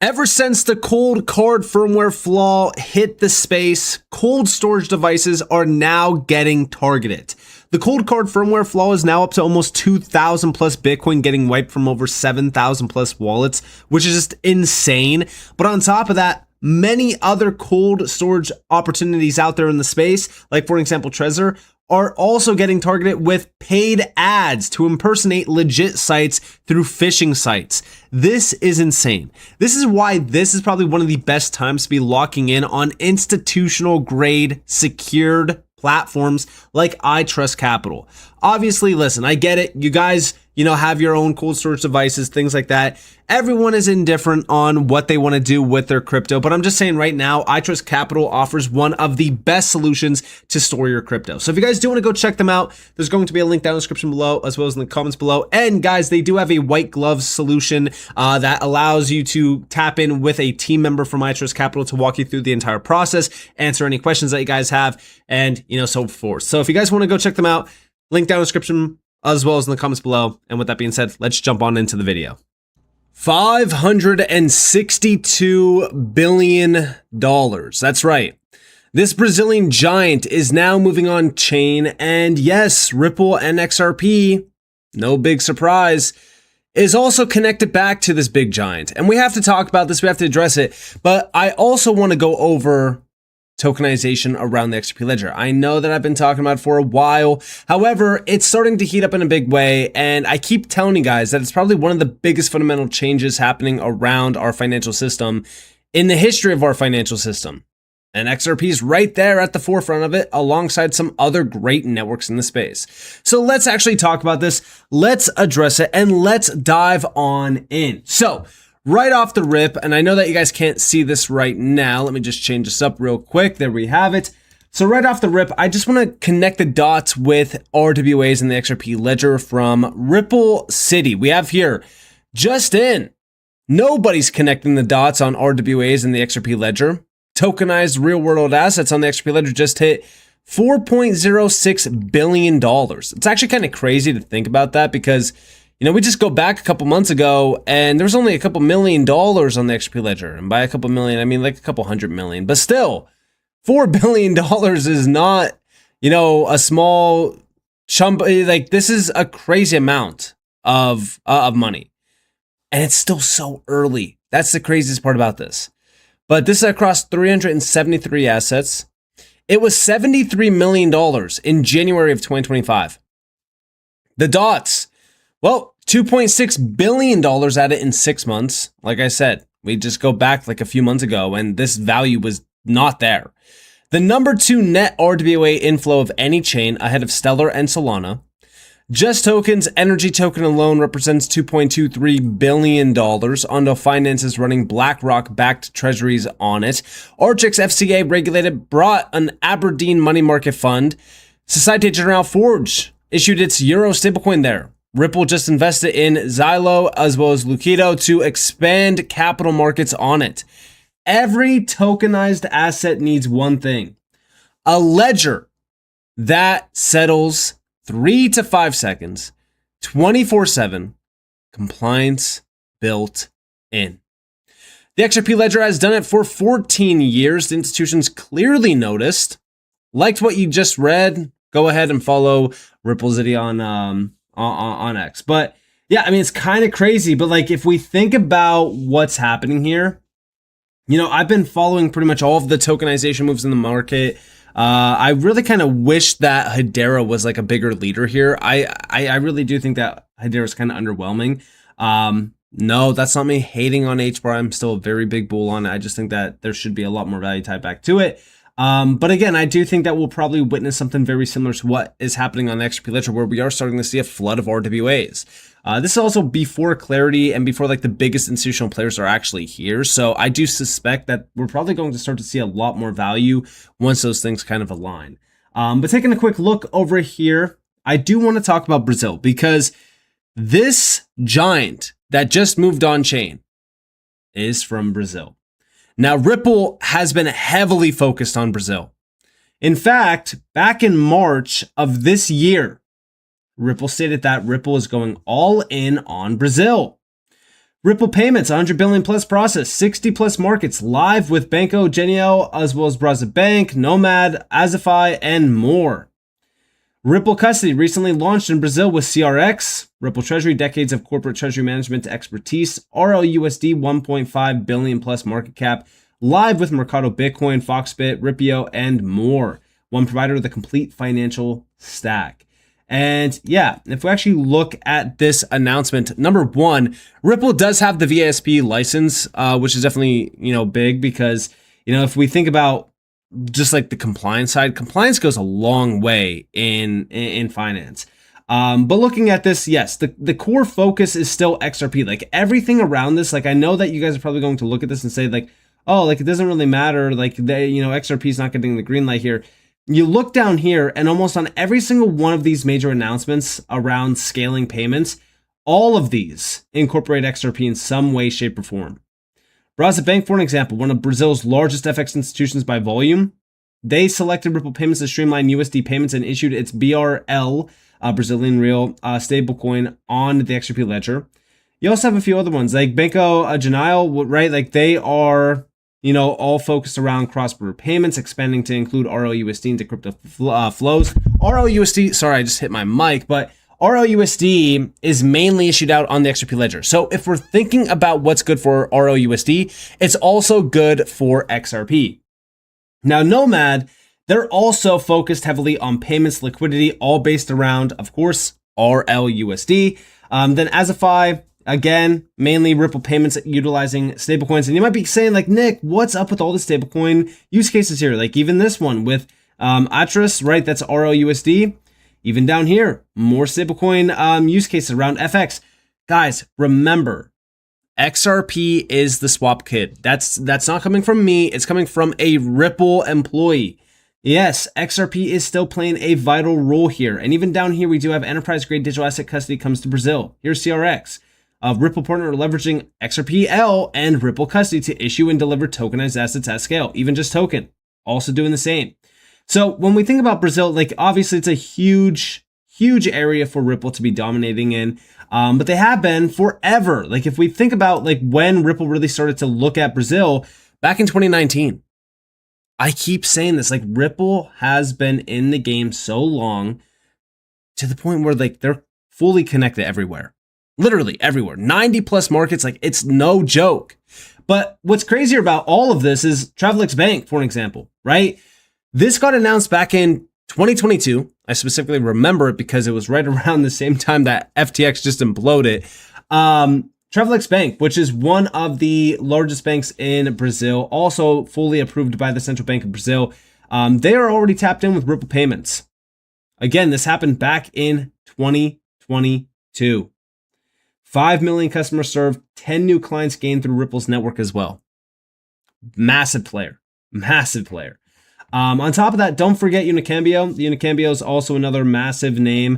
Ever since the cold card firmware flaw hit the space, cold storage devices are now getting targeted. The cold card firmware flaw is now up to almost 2,000 plus Bitcoin getting wiped from over 7,000 plus wallets, which is just insane. But on top of that, many other cold storage opportunities out there in the space, like for example, Trezor, are also getting targeted with paid ads to impersonate legit sites through phishing sites. This is insane. This is why this is probably one of the best times to be locking in on institutional grade secured platforms like iTrustCapital. Obviously, listen, I get it. You guys, have your own cold storage devices, things like that. Everyone is indifferent on what they want to do with their crypto, but I'm just saying right now, iTrustCapital offers one of the best solutions to store your crypto. So if you guys do want to go check them out, there's going to be a link down in the description below, as well as in the comments below. And guys, they do have a white glove solution that allows you to tap in with a team member from iTrustCapital to walk you through the entire process, answer any questions that you guys have, and so forth. So if you guys want to go check them out, link down in the description as well as in the comments below. And with that being said, let's jump on into the video. $562 billion. That's right. This Brazilian giant is now moving on chain. And yes, Ripple and XRP, no big surprise, is also connected back to this big giant. And we have to talk about this. We have to address it. But I also want to go over tokenization around the XRP ledger. I know that I've been talking about it for a while. However, it's starting to heat up in a big way. And I keep telling you guys that it's probably one of the biggest fundamental changes happening around our financial system in the history of our financial system. And XRP is right there at the forefront of it alongside some other great networks in the space. So let's actually talk about this. Let's address it and let's dive on in. So right off the rip, and I know that you guys can't see this right now. Let me just change this up real quick. There we have it. So right off the rip, I just want to connect the dots with RWAs in the XRP ledger from Ripple City. We have here just in. Nobody's connecting the dots on RWAs in the XRP ledger. Tokenized real world assets on the XRP ledger just hit $4.06 billion. It's actually kind of crazy to think about that because we just go back a couple months ago and there was only a couple $1 million on the XRP ledger. And by a couple million, I mean like a couple $100 million. But still, $4 billion is not, a small chump. Like this is a crazy amount of money. And it's still so early. That's the craziest part about this. But this is across 373 assets. It was $73 million in January of 2025. The dots. Well, $2.6 billion at it in 6 months. Like I said, we just go back like a few months ago and this value was not there. The number 2 net RWA inflow of any chain ahead of Stellar and Solana. Just Token's energy token alone represents $2.23 billion. Ondo Finance is running BlackRock-backed treasuries on it. Archix FCA regulated brought an Aberdeen money market fund. Societe Generale Forge issued its Euro stablecoin there. Ripple just invested in Xylo as well as Lukido to expand capital markets on it. Every tokenized asset needs one thing: a ledger that settles 3 to 5 seconds, 24/7, compliance built in. The XRP ledger has done it for 14 years. The institution's clearly noticed. Liked what you just read? Go ahead and follow Ripple City on X. But yeah, I mean, it's kind of crazy, but like if we think about what's happening here, I've been following pretty much all of the tokenization moves in the market. I really kind of wish that Hedera was like a bigger leader here. I really do think that Hedera is kind of underwhelming. No, that's not me hating on HBAR. I'm still a very big bull on it. I just think that there should be a lot more value tied back to it. But again, I do think that we'll probably witness something very similar to what is happening on the XRP ledger, where we are starting to see a flood of RWAs. This is also before clarity and before like the biggest institutional players are actually here. So I do suspect that we're probably going to start to see a lot more value once those things kind of align. But taking a quick look over here, I do want to talk about Brazil because this giant that just moved on chain is from Brazil. Now, Ripple has been heavily focused on Brazil. In fact, back in March of this year, Ripple stated that Ripple is going all in on Brazil. Ripple payments, 100 billion plus process, 60 plus markets, live with Banco Genial, as well as Brazil Bank, Nomad, Azify, and more. Ripple Custody recently launched in Brazil with CRX. Ripple Treasury, decades of corporate treasury management expertise. RLUSD, 1.5 billion plus market cap, live with Mercado Bitcoin, Foxbit, Ripio, and more. One provider with a complete financial stack. And yeah, if we actually look at this announcement, number one, Ripple does have the VASP license, which is definitely, big because, if we think about just like the compliance side, compliance goes a long way in finance. But looking at this, yes, the core focus is still XRP. Like everything around this, like I know that you guys are probably going to look at this and say like, oh, like it doesn't really matter. Like XRP is not getting the green light here. You look down here and almost on every single one of these major announcements around scaling payments, all of these incorporate XRP in some way, shape, or form. Brazil Bank, for an example, one of Brazil's largest FX institutions by volume, they selected Ripple Payments to streamline USD payments and issued its BRL, Brazilian Real, stablecoin on the XRP ledger. You also have a few other ones like Banco Genial, right? Like they are, all focused around cross-border payments, expanding to include RLUSD into crypto flows. RLUSD, sorry, I just hit my mic, but RLUSD is mainly issued out on the XRP ledger. So if we're thinking about what's good for RLUSD, it's also good for XRP. Now, Nomad, they're also focused heavily on payments liquidity, all based around, of course, RLUSD. Then Azify, again, mainly Ripple payments utilizing stablecoins. And you might be saying like, Nick, what's up with all the stablecoin use cases here? Like even this one with iTrust, right? That's RLUSD. Even down here, more stablecoin use cases around FX. Guys, remember, XRP is the swap kit. That's not coming from me. It's coming from a Ripple employee. Yes, XRP is still playing a vital role here. And even down here, we do have enterprise-grade digital asset custody comes to Brazil. Here's CRX. Ripple partner leveraging XRP-L and Ripple custody to issue and deliver tokenized assets at scale. Even just token, also doing the same. So when we think about Brazil, like obviously it's a huge area for Ripple to be dominating in, but they have been forever. Like if we think about like when Ripple really started to look at Brazil back in 2019, I keep saying this, like Ripple has been in the game so long to the point where like they're fully connected everywhere, literally everywhere, 90 plus markets. Like it's no joke. But what's crazier about all of this is Travelex Bank, for an example, right? This got announced back in 2022. I specifically remember it because it was right around the same time that FTX just imploded. Travelex Bank, which is one of the largest banks in Brazil, also fully approved by the Central Bank of Brazil. They are already tapped in with Ripple payments. Again, this happened back in 2022. 5 million customers served, 10 new clients gained through Ripple's network as well. Massive player. On top of that, don't forget Unicambio. Unicambio is also another massive name.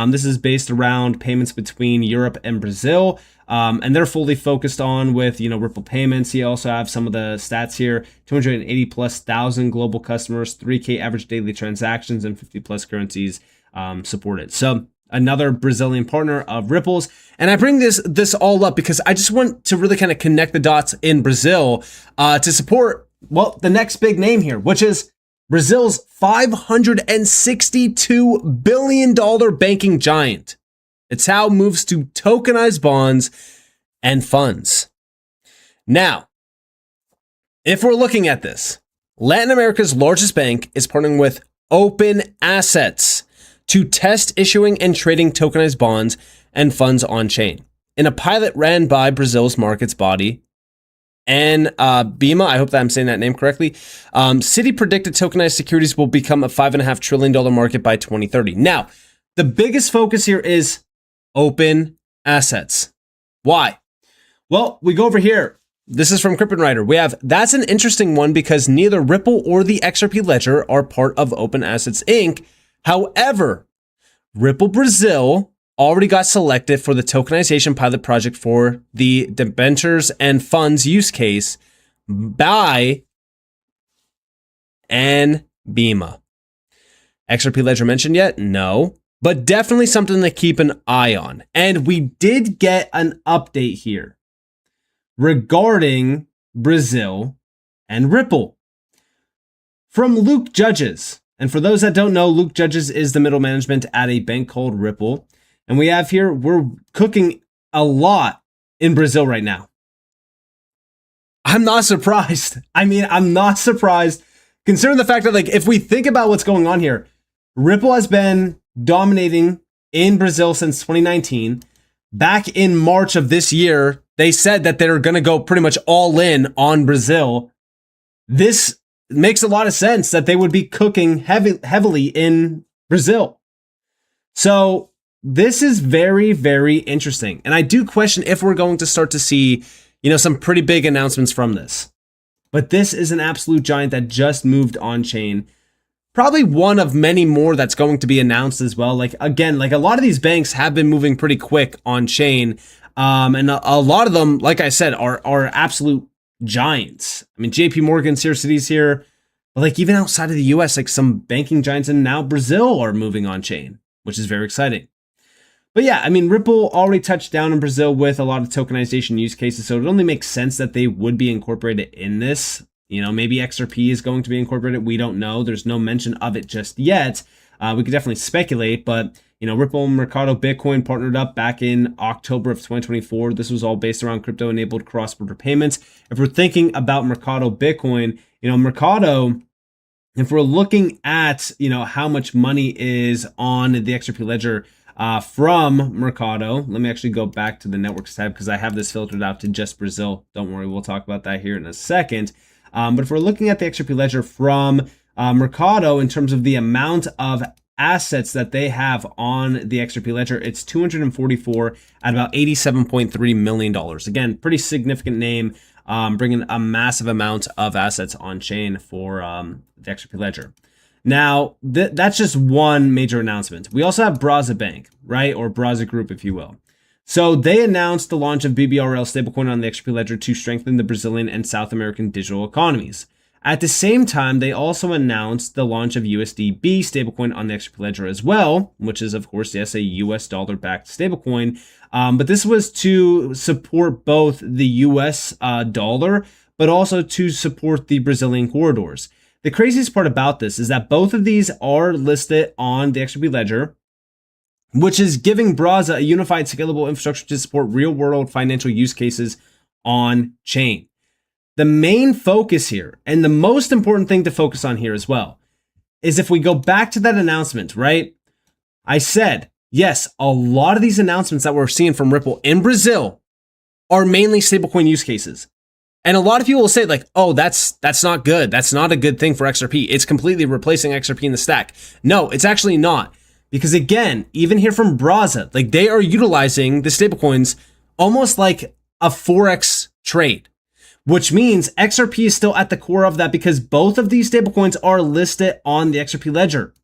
This is based around payments between Europe and Brazil. And they're fully focused on with, Ripple payments. You also have some of the stats here, 280 plus thousand global customers, 3K average daily transactions, and 50 plus currencies supported. So another Brazilian partner of Ripple's. And I bring this all up because I just want to really kind of connect the dots in Brazil to support, well, the next big name here, which is Brazil's $562 billion banking giant. It's how it moves to tokenized bonds and funds. Now, if we're looking at this, Latin America's largest bank is partnering with Open Assets to test issuing and trading tokenized bonds and funds on chain. In a pilot ran by Brazil's markets body, and Bima, I hope that I'm saying that name correctly, Citi predicted tokenized securities will become a $5.5 trillion market by 2030. Now, the biggest focus here is open assets. Why? Well, we go over here. This is from Crypto Writer. We have, that's an interesting one because neither Ripple or the XRP ledger are part of Open Assets Inc. However, Ripple Brazil already got selected for the tokenization pilot project for the debentures and funds use case by Bima. XRP ledger mentioned yet? No, but definitely something to keep an eye on. And we did get an update here. regarding Brazil and Ripple. From Luke Judges. And for those that don't know, Luke Judges is the middle management at a bank called Ripple. And we have here, we're cooking a lot in Brazil right now. I'm not surprised. I mean, I'm not surprised considering the fact that, like, if we think about what's going on here, Ripple has been dominating in Brazil since 2019. Back in March of this year, they said that they're going to go pretty much all in on Brazil. This makes a lot of sense that they would be cooking heavily in Brazil. So this is very, very interesting. And I do question if we're going to start to see, some pretty big announcements from this. But this is an absolute giant that just moved on chain. Probably one of many more that's going to be announced as well. Like, again, like a lot of these banks have been moving pretty quick on chain. And a lot of them, like I said, are absolute giants. I mean, JP Morgan, City's here. But like even outside of the US, like some banking giants and now Brazil are moving on chain, which is very exciting. But yeah, I mean, Ripple already touched down in Brazil with a lot of tokenization use cases. So it only makes sense that they would be incorporated in this. Maybe XRP is going to be incorporated. We don't know. There's no mention of it just yet. We could definitely speculate, but Ripple and Mercado Bitcoin partnered up back in October of 2024. This was all based around crypto-enabled cross-border payments. If we're thinking about Mercado Bitcoin, Mercado, if we're looking at, how much money is on the XRP ledger from Mercado, let me actually go back to the networks tab because I have this filtered out to just Brazil. Don't worry, we'll talk about that here in a second. But if we're looking at the XRP ledger from Mercado in terms of the amount of assets that they have on the XRP ledger, it's 244 at about $87.3 million. Again, pretty significant name, bringing a massive amount of assets on chain for the XRP ledger. Now, that's just one major announcement. We also have Braza Bank, right? Or Braza Group, if you will. So they announced the launch of BBRL stablecoin on the XRP ledger to strengthen the Brazilian and South American digital economies. At the same time, they also announced the launch of USDB stablecoin on the XRP ledger as well, which is, of course, yes, a US dollar-backed stablecoin. But this was to support both the US dollar, but also to support the Brazilian corridors. The craziest part about this is that both of these are listed on the XRP ledger, which is giving Braza a unified scalable infrastructure to support real-world financial use cases on chain. The main focus here, and the most important thing to focus on here as well, is if we go back to that announcement, right? I said, yes, a lot of these announcements that we're seeing from Ripple in Brazil are mainly stablecoin use cases. And a lot of people will say like, oh, that's not good. That's not a good thing for XRP. It's completely replacing XRP in the stack. No, it's actually not. Because again, even here from Braza, like they are utilizing the stablecoins almost like a Forex trade, which means XRP is still at the core of that because both of these stablecoins are listed on the XRP ledger.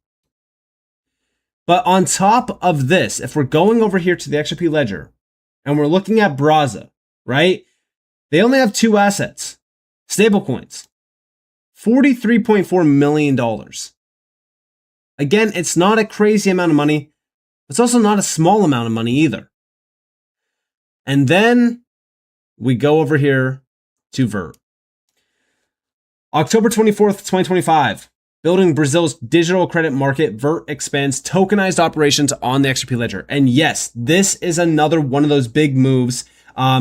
But on top of this, if we're going over here to the XRP ledger and we're looking at Braza, right? They only have two assets, stablecoins, $43.4 million. Again, it's not a crazy amount of money. It's also not a small amount of money either. And then we go over here to Vert. October 24th, 2025, building Brazil's digital credit market, Vert expands tokenized operations on the XRP ledger. And yes, this is another one of those big moves.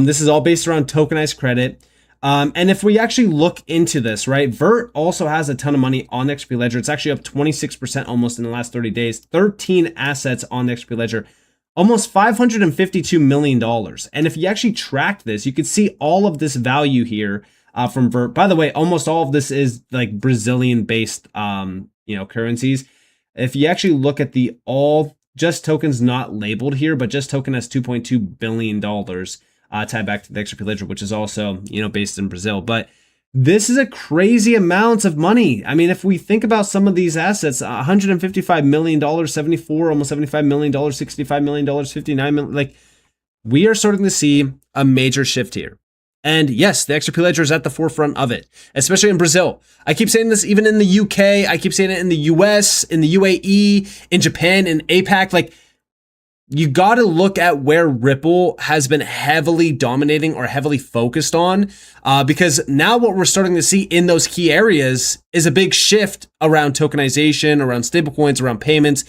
This is all based around tokenized credit. And if we actually look into this, right, Vert also has a ton of money on the XRP ledger. It's actually up 26% almost in the last 30 days, 13 assets on the XRP ledger, almost $552 million. And if you actually track this, you could see all of this value here from Vert. By the way, almost all of this is like Brazilian based, currencies. If you actually look at the all just tokens not labeled here, but just token has $2.2 billion. Tied back to the XRP ledger, which is also, based in Brazil. But this is a crazy amount of money. I mean, if we think about some of these assets, $155 million, 74, almost $75 million, $65 million, $59 million, like we are starting to see a major shift here. And yes, the XRP ledger is at the forefront of it, especially in Brazil. I keep saying this even in the UK. I keep saying it in the US, in the UAE, in Japan, in APAC. Like you got to look at where Ripple has been heavily dominating or heavily focused on, because now what we're starting to see in those key areas is a big shift around tokenization, around stablecoins, around payments,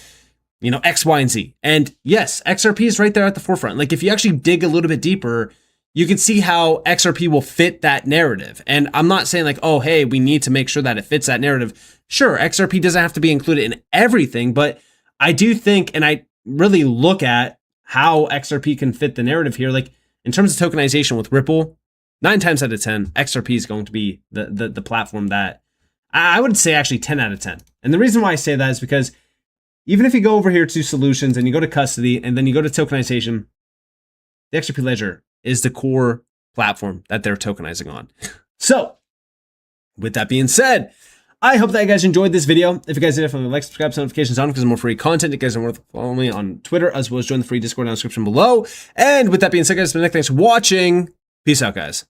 X, Y, and Z. And yes, XRP is right there at the forefront. Like if you actually dig a little bit deeper, you can see how XRP will fit that narrative. And I'm not saying like, oh, hey, we need to make sure that it fits that narrative. Sure, XRP doesn't have to be included in everything, but I do think, and I really look at how XRP can fit the narrative here. Like in terms of tokenization with Ripple, 9 times out of 10, XRP is going to be the platform that I would say actually 10 out of 10. And the reason why I say that is because even if you go over here to solutions and you go to custody and then you go to tokenization, the XRP ledger is the core platform that they're tokenizing on. So with that being said, I hope that you guys enjoyed this video. If you guys did, definitely like, subscribe, turn notifications on because there's more free content. You guys are worth following me on Twitter as well as join the free Discord down in the description below. And with that being said, guys, thanks for watching. Peace out, guys.